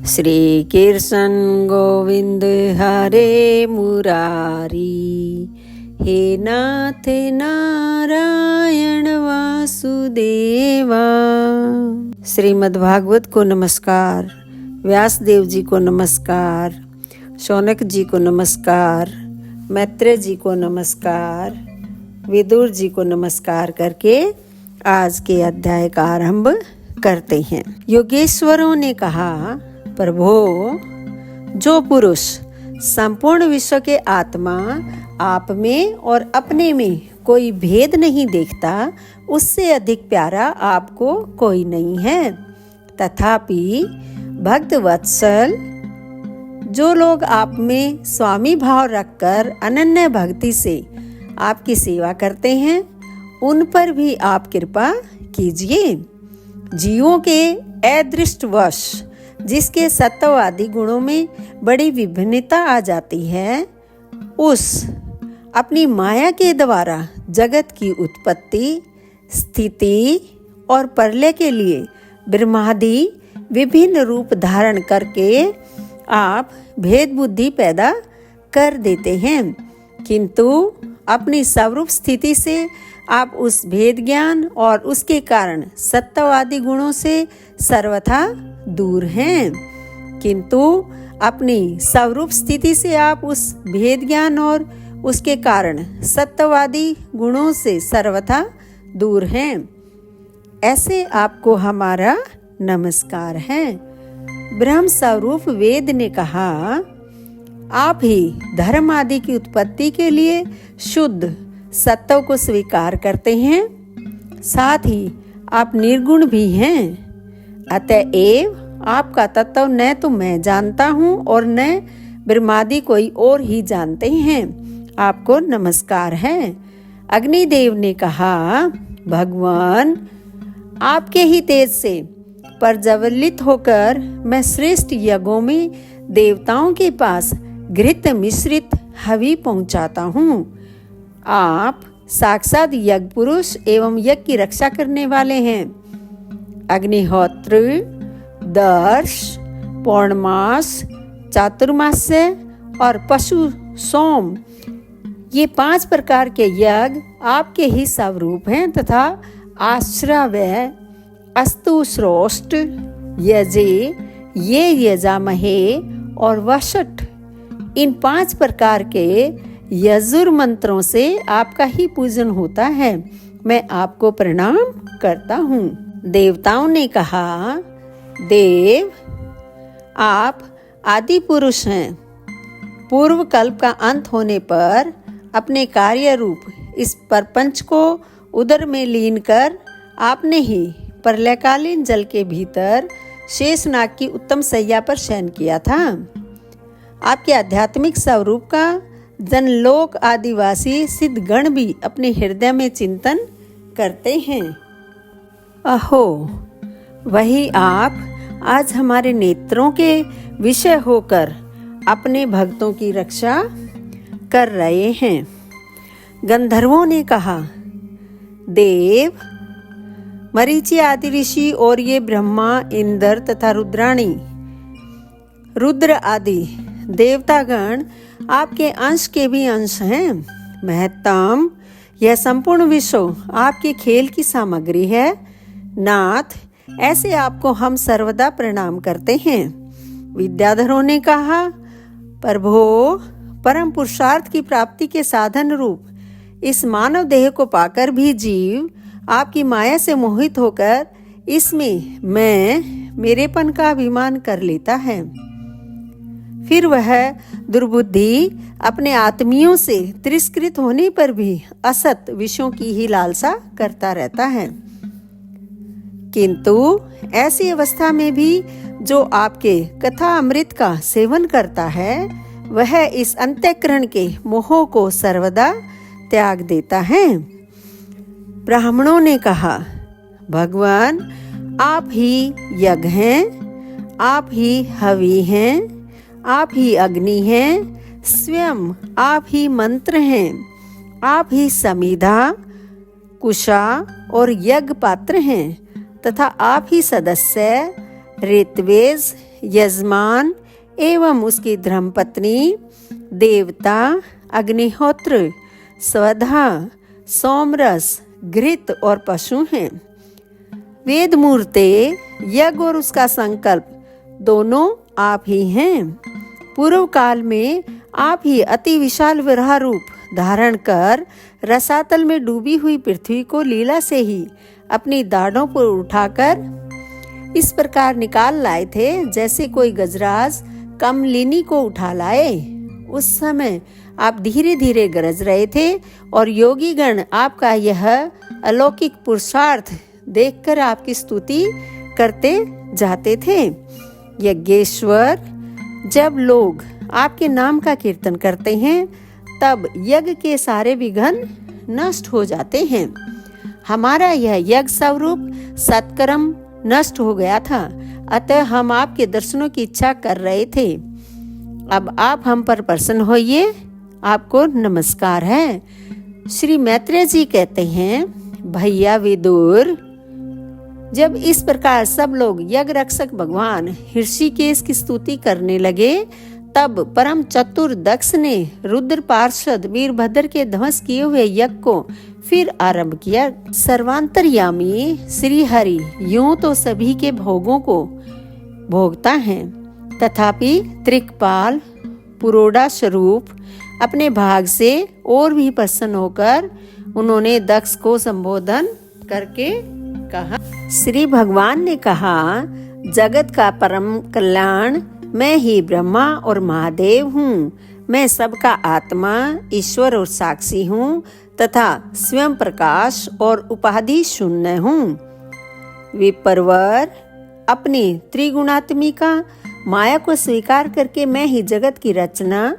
श्री कृष्ण गोविंद हरे मुरारी, हे नाथ नारायण वासुदेवा। श्रीमद् भागवत को नमस्कार, व्यासदेव जी को नमस्कार, शौनक जी को नमस्कार, मैत्रेय जी को नमस्कार, विदुर जी को नमस्कार करके आज के अध्याय का आरंभ करते हैं। योगेश्वरों ने कहा, प्रभो, जो पुरुष संपूर्ण विश्व के आत्मा आप में और अपने में कोई भेद नहीं देखता, उससे अधिक प्यारा आपको कोई नहीं है। तथापि भक्त वत्सल, जो लोग आप में स्वामी भाव रखकर अनन्य भक्ति से आपकी सेवा करते हैं, उन पर भी आप कृपा कीजिए। जीवों के अदृष्टवश जिसके सत्ववादी गुणों में बड़ी विभिन्नता आ जाती है, उस अपनी माया के द्वारा जगत की उत्पत्ति, स्थिति और प्रलय के लिए ब्रह्मादि विभिन्न रूप धारण करके आप भेद बुद्धि पैदा कर देते हैं, किंतु अपनी स्वरूप स्थिति से आप उस भेद ज्ञान और उसके कारण सत्ववादी गुणों से सर्वथा दूर हैं। किंतु अपनी स्वरूप स्थिति से आप उस भेद ज्ञान और उसके कारण सत्ववादी गुणों से सर्वथा दूर हैं। ऐसे आपको हमारा नमस्कार है। ब्रह्म स्वरूप वेद ने कहा, आप ही धर्म आदि की उत्पत्ति के लिए शुद्ध सत्व को स्वीकार करते हैं, साथ ही आप निर्गुण भी हैं। अतएव आपका तत्व न तो मैं जानता हूँ और न ब्रह्मादि कोई और ही जानते हैं। आपको नमस्कार है। अग्निदेव ने कहा, भगवान, आपके ही तेज से प्रज्वलित होकर मैं श्रेष्ठ यज्ञों में देवताओं के पास घृत मिश्रित हवि पहुंचाता हूँ। आप साक्षात यज्ञ पुरुष एवं यज्ञ की रक्षा करने वाले हैं। अग्निहोत्र, दर्श, पौर्णमास, चातुर्मास्य और पशु सोम, ये 5 प्रकार के यज्ञ आपके ही स्वरूप हैं तथा आश्रव्य, अस्तु श्रोष्ठ, यजे, ये यजामहे और वषट, इन 5 प्रकार के यजुर मंत्रों से आपका ही पूजन होता है। मैं आपको प्रणाम करता हूँ। देवताओं ने कहा, देव, आप आदि पुरुष हैं। पूर्व कल्प का अंत होने पर अपने कार्य रूप इस प्रपंच को उदर में लीन कर आपने ही प्रलयकालीन जल के भीतर शेषनाग की उत्तम सैया पर शयन किया था। आपके आध्यात्मिक स्वरूप का जनलोक आदिवासी सिद्धगण भी अपने हृदय में चिंतन करते हैं। अहो, वही आप आज हमारे नेत्रों के विषय होकर अपने भक्तों की रक्षा कर रहे हैं। गंधर्वों ने कहा, देव, मरीचि आदि ऋषि और ये ब्रह्मा, इंद्र तथा रुद्राणी, रुद्र आदि देवतागण आपके अंश के भी अंश हैं। महत्तम, यह संपूर्ण विश्व आपके खेल की सामग्री है। नाथ, ऐसे आपको हम सर्वदा प्रणाम करते हैं। विद्याधरों ने कहा, प्रभो, परम पुरुषार्थ की प्राप्ति के साधन रूप इस मानव देह को पाकर भी जीव आपकी माया से मोहित होकर इसमें मेरेपन का अभिमान कर लेता है। फिर वह दुर्बुद्धि अपने आत्मियों से तिरस्कृत होने पर भी असत विषयों की ही लालसा करता रहता है। किंतु ऐसी अवस्था में भी जो आपके कथा अमृत का सेवन करता है, वह इस अंतःकरण के मोह को सर्वदा त्याग देता है। ब्राह्मणों ने कहा, भगवान, आप ही यज्ञ हैं, आप ही हवि हैं, आप ही अग्नि हैं, स्वयं आप ही मंत्र हैं, आप ही समीधा, कुशा और यज्ञ पात्र हैं तथा आप ही सदस्य, ऋत्वेज, यजमान एवं उसकी धर्मपत्नी, देवता, अग्निहोत्र, स्वधा, सोमरस, घृत और पशु हैं। वेद मूर्ते, यज्ञ और उसका संकल्प दोनों आप ही हैं। पूर्व काल में आप ही अति विशाल विराह रूप धारण कर रसातल में डूबी हुई पृथ्वी को लीला से ही अपनी दाढ़ों पर उठाकर इस प्रकार निकाल लाए थे जैसे कोई गजराज कमलिनी को उठा लाए। उस समय आप धीरे धीरे गरज रहे थे और योगीगण आपका यह अलौकिक पुरुषार्थ देखकर आपकी स्तुति करते जाते थे। यज्ञेश्वर, जब लोग आपके नाम का कीर्तन करते हैं तब यज्ञ के सारे विघ्न नष्ट हो जाते हैं। हमारा यह यज्ञ स्वरूप सत्कर्म नष्ट हो गया था, अतः हम आपके दर्शनों की इच्छा कर रहे थे। अब आप हम पर प्रसन्न होइए। आपको नमस्कार है। श्री मैत्रेय जी कहते हैं, भैया विदुर, जब इस प्रकार सब लोग यज्ञ रक्षक भगवान ऋषिकेश की स्तुति करने लगे तब परम चतुर दक्ष ने रुद्र पार्षद वीरभद्र के ध्वंस किए हुए यज्ञ को फिर आरंभ किया। सर्वांतर्यामी श्री हरि यूं तो सभी के भोगों को भोगता है, तथापि त्रिकपाल पुरोड़ा स्वरूप अपने भाग से और भी प्रसन्न होकर उन्होंने दक्ष को संबोधन करके कहा। श्री भगवान ने कहा, जगत का परम कल्याण मैं ही ब्रह्मा और महादेव हूँ। मैं सबका आत्मा, ईश्वर और साक्षी हूँ तथा स्वयं प्रकाश और उपाधि शून्य हूँ। विप्रवर, अपनी त्रिगुणात्मिका माया को स्वीकार करके मैं ही जगत की रचना,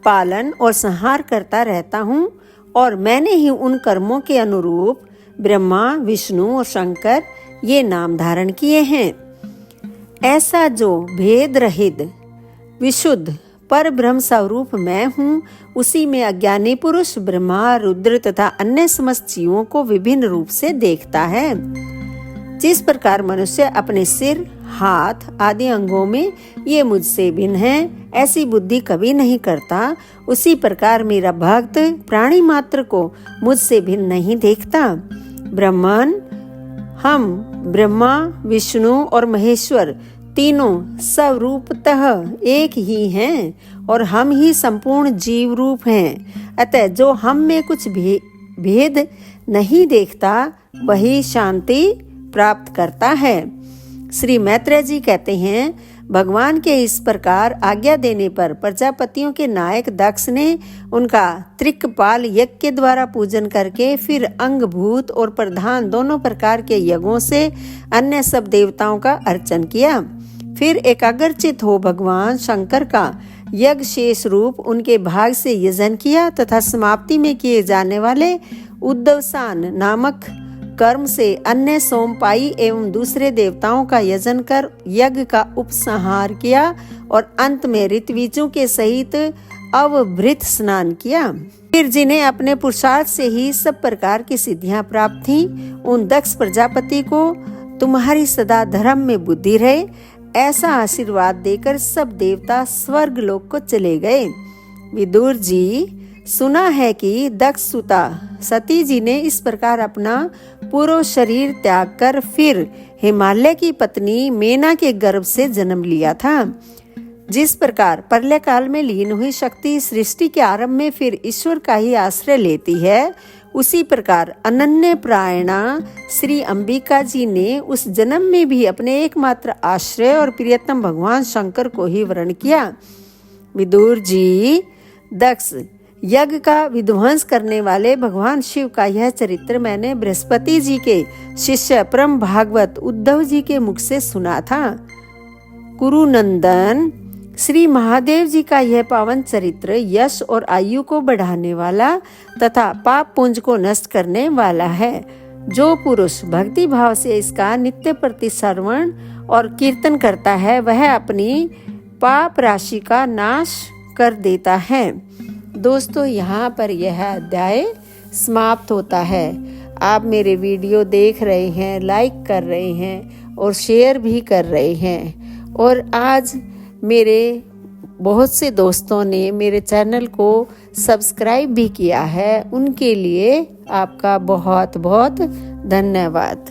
पालन और संहार करता रहता हूँ और मैंने ही उन कर्मों के अनुरूप ब्रह्मा, विष्णु और शंकर ये नाम धारण किए हैं। ऐसा जो भेद रहित विशुद्ध पर ब्रह्म स्वरूप मैं हूँ, उसी में अज्ञानी पुरुष ब्रह्मा, रुद्र तथा अन्य समस्त जीवों को विभिन्न रूप से देखता है। जिस प्रकार मनुष्य अपने सिर, हाथ आदि अंगों में ये मुझसे भिन्न है ऐसी बुद्धि कभी नहीं करता, उसी प्रकार मेरा भक्त प्राणी मात्र को मुझसे भिन्न नहीं देखता। ब्रह्मन, हम ब्रह्मा, विष्णु और महेश्वर तीनों स्वरूपतः एक ही हैं और हम ही संपूर्ण जीव रूप हैं। अतः जो हम में कुछ भेद नहीं देखता वही शांति प्राप्त करता है। श्री मैत्रेय जी कहते हैं, भगवान के इस प्रकार आज्ञा देने पर प्रजापतियों के नायक दक्ष ने उनका त्रिकपाल यज्ञ के द्वारा पूजन करके फिर अंगभूत और प्रधान दोनों प्रकार के यज्ञों से अन्य सब देवताओं का अर्चन किया। फिर एकाग्रचित हो भगवान शंकर का यज्ञ शेष रूप उनके भाग से यजन किया तथा समाप्ति में किए जाने वाले उद्दवसान नामक कर्म से अन्य सोमपाई एवं दूसरे देवताओं का यजन कर यज्ञ का उपसंहार किया और अंत में ऋत्विजों के सहित अवभृत स्नान किया। फिर जिन्हें अपने पुरुषार्थ से ही सब प्रकार की सिद्धियां प्राप्त थी, उन दक्ष प्रजापति को तुम्हारी सदा धर्म में बुद्धि रहे ऐसा आशीर्वाद देकर सब देवता स्वर्ग लोक को चले गए। विदुर जी, सुना है कि दक्ष सुता सती जी ने इस प्रकार अपना पूरा शरीर त्याग कर फिर हिमालय की पत्नी मेना के गर्भ से जन्म लिया था। जिस प्रकार प्रलय काल में लीन हुई शक्ति सृष्टि के आरंभ में फिर ईश्वर का ही आश्रय लेती है, उसी प्रकार अनन्य प्रायणा श्री अंबिका जी ने उस जन्म में भी अपने एकमात्र आश्रय और प्रियतम भगवान शंकर को ही वर्ण किया। विदुर जी, दक्ष यज्ञ का विध्वंस करने वाले भगवान शिव का यह चरित्र मैंने बृहस्पति जी के शिष्य परम भागवत उद्धव जी के मुख से सुना था। कुरुनंदन, श्री महादेव जी का यह पावन चरित्र यश और आयु को बढ़ाने वाला तथा पाप पुंज को नष्ट करने वाला है। जो पुरुष भक्ति भाव से इसका नित्य प्रति श्रवण और कीर्तन करता है वह अपनी पाप राशि का नाश कर देता है। दोस्तों, यहाँ पर यह अध्याय समाप्त होता है। आप मेरे वीडियो देख रहे हैं, लाइक कर रहे हैं और शेयर भी कर रहे हैं और आज मेरे बहुत से दोस्तों ने मेरे चैनल को सब्सक्राइब भी किया है, उनके लिए आपका बहुत बहुत धन्यवाद।